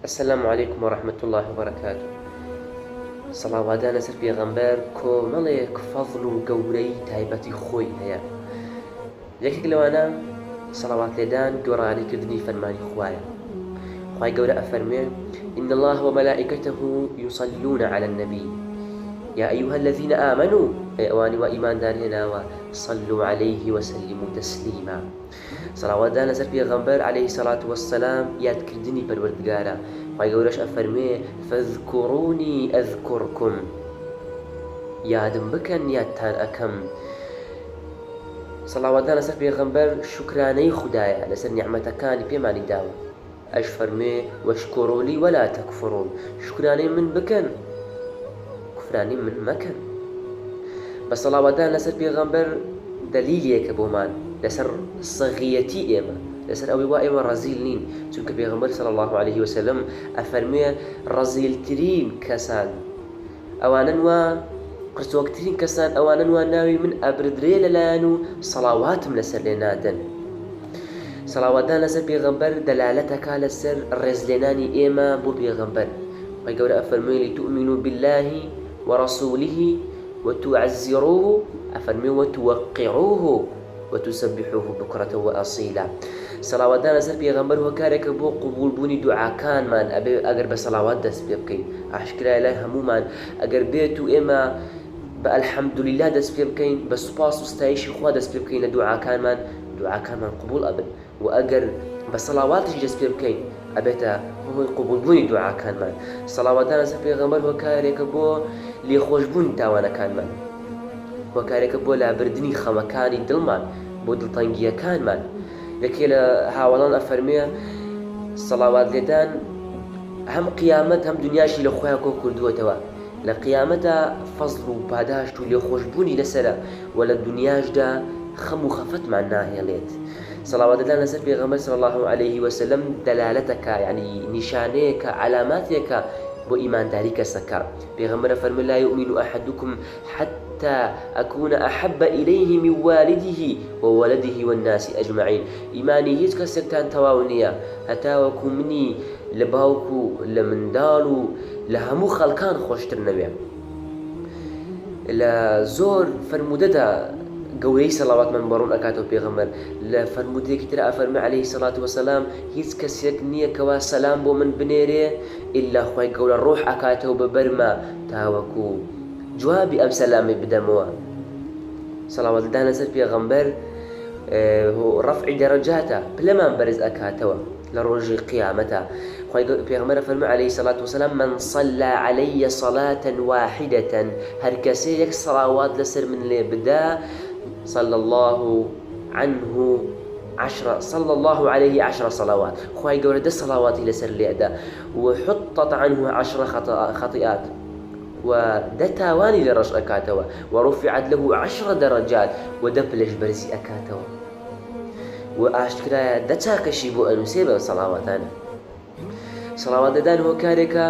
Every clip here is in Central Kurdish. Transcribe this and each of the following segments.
السلام عليكم ورحمة الله وبركاته. سەڵاواتدانە سەر پێغەمبەر کۆمەڵێک فەزڵ و گەورەی تایبەتی خۆی هەیە. یەکێک لەوانە سەڵاوات لێدان گۆڕانیکردنی فەرمانی خوایە. خوای گەورە ئەفەرمێ: إن الله وملائكته يصلون على النبي يا أيها الذين آمنوا أواني وإيمان دارهنا صلوا عليه وسلموا تسليما. صلوات دانا سر پیغمبر عليه الصلاة والسلام یاد کردنی پروردگارا. خوای گەورەش ئەفەرمێ: فاذكروني أذكركم، یادم بکەن یادتان ئەکەم. صلوات دانا سر پیغمبر شکرانەی خودایە لەسەر نیعمەتەکانی پێمانی داوە. ئەش فەرمێ: واشكروا لي ولا تكفرون، شکرانەی من بکەن كفراني من مكان. بس صلوات دانا سر پیغمبر دلیلێکە بۆمان لەسەر سەغیەتی ئێمە، لەسەر ئەوەی وا ئێمە ڕەزیل نین، چونکە پێغەمبەر صلی الله عليه وسلم ئەفەرمێ: ڕەزیلترین کەسان ئەوانن وا قرتوەکترین کەسان ئەوانن وا ناوی من ئەبردرێ لەلایەن و سەڵاواتم لەسەر لێ نادەن. سەڵاواتدان لەسەر پێغەمبەر دەلالەتەکا لەسەر ڕێزلێنانی ئێمە بۆ پێغەمبەر. خوای گەورە ئەفەرمێ: لتؤمنوا بالله ورسوله وتعزروه، ئەفەرمێ: وتوقروه وتسبحوه بكرة وأصيلا. صلوات دانا سر پیغمبر هۆکارێکە بۆ قبول بوونی دوعاکانمان ئەگەر بە سەڵاوات دەست پێ بکەین. ئاشکرایە لای هەمومان ئەگەر بێت و ئێمە بە ئەلحەمدولیلا دەست پێ بکەین، بە سوپاس و ستایشی خوا دەست پێ بکەین لە دوعاکانمان قبول ئەبن، و ئەگەر بە سەڵاواتش دەست پێ بکەین ئەبێتە هۆی قبول بوونی دوعاکانمان. سەڵاوات دانا سەر پێغەمبەر هۆکارێکە بۆ لێخۆشبوونی تاوانەکانمان، هۆکارێکە بۆ لابردنی خەمەکانی دڵمان، بۆ دڵتەنگیەکانمان. یەکێ لە هاوڵان ئەفەرمێ: سەڵاوات لێدان هەم قیامەت هەم دنیاشی لە خۆیان کۆ کردووەتەوە. لە قیامەتە فەزڵ و پاداشت و لێخۆشبوونی لەسەرە، و لە دنیاشدا خەم و خەفەتمان ناهێڵێت. سەڵاوات لێدان لەسەر پێغەمبەر صلی الله عليه وسلم دەلالەتەکە، یعنی نیشانەیەکە، علاماتێکە بۆ ئیمانداری کەسەکە. پێغەمبەر فەرمێ: لا يؤمن أحدكم حتى أكون أحب إليه من والده وولده والناس أجمعين. إيماني هیچ کەسێکتان تەواو نییە هەتاوەکو منی لە باوک و لە منداڵ و لە هەموو خەڵکان خۆشتر نەبێ. لە زۆر فەرمودەدا گەورەی سەڵاواتمان بەڕوون ئەکاتەوە پێغەمبەر. لە فەرمودەیەکی تر ئەفەرمێ عليه الصلاة والسلام: هیچ کەسێک نییە کەوا سەلام بۆ من بنێرێ ئیلا خوای گەورە ڕۆح ئەکاتەوە بە بەرمە تاوەکو جوابی ئەم سەلامی بدەمەوە. سەڵاوات لێدان لەسەر پێغەمبەر ڕەفعی دەرەجاتە، پلەمان بەرز ئەکاتەوە لە ڕۆژی قیامەتە. پێغەمبەر فەرمێ عليه الصلاة والسلام: من صلى علي صلاة واحدة، هەر کەسێ یەک سەڵاوات لەسەر من لێ بدا، صلى الله عليه 10 صلوات، خوای گەورە 10 سەڵاواتی لەسەر لێدا، وحطت عنه 10 خطيئات، و 10 تاوانی لە ڕەش ئەکاتەوە، ورفعت له 10 درجات، و 10 پلەش بەرزی ئەکاتەوە. و ئاشکرایە 10 چاکەشی بۆ ئەنووسێ بە سەڵاواتانە. سەڵاوات لێدان هۆکارێکە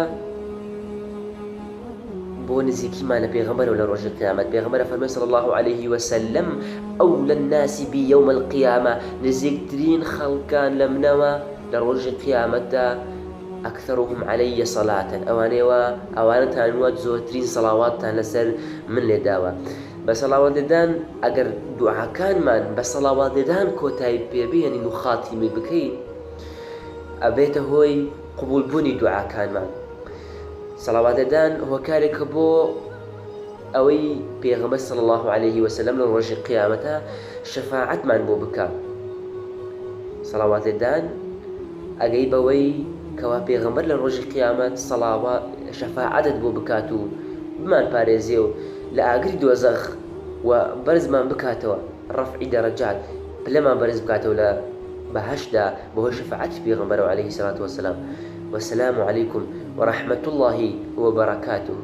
بۆ نزیکیمان لە پێغەمبەرەوە لە ڕۆژی قیامەت. پێغەمبەر فەرمێ صلی الله عليه وسلم: أولى الناس بي يوم القيامة، نزیکترین خەڵکان لە منەوە لە ڕۆژی قیامەتدا أكثرهم علي صلاة، ئەوانەتان وە زۆرترین سەڵاواتتان لەسەر من لێداوە. بە سەڵاوات لێدان ئەگەر دوعاکانمان بە سەڵاوات لێدان کۆتایی پێبێنین و خاتیمی بکەین، ئەبێتە هۆی قبولبوونی دوعاکانمان. سەڵاوات لێدان هۆکارێکە بۆ ئەوەی پێغەمبەر صلی الله عليه وسلم لە ڕۆژی قیامەتە شەفاعەتمان بۆ بکە. سەڵاوات لێدان ئەگەی بەوەی کەوا پێغەمبەر لە ڕۆژی قیامەت شەفاعەتت بۆ بکات و بمان پارێزێ و لە ئاگری دۆزەخ و بەرزمان بکاتەوە، ڕەفعی دەرەجات، پلەمان بەرز بکاتەوە لە بەهەشدا بەهۆی شەفاعەتی پێغەمبەرەوە عليه الصلاة والسلام. والسلام عليكم ورحمة الله وبركاته.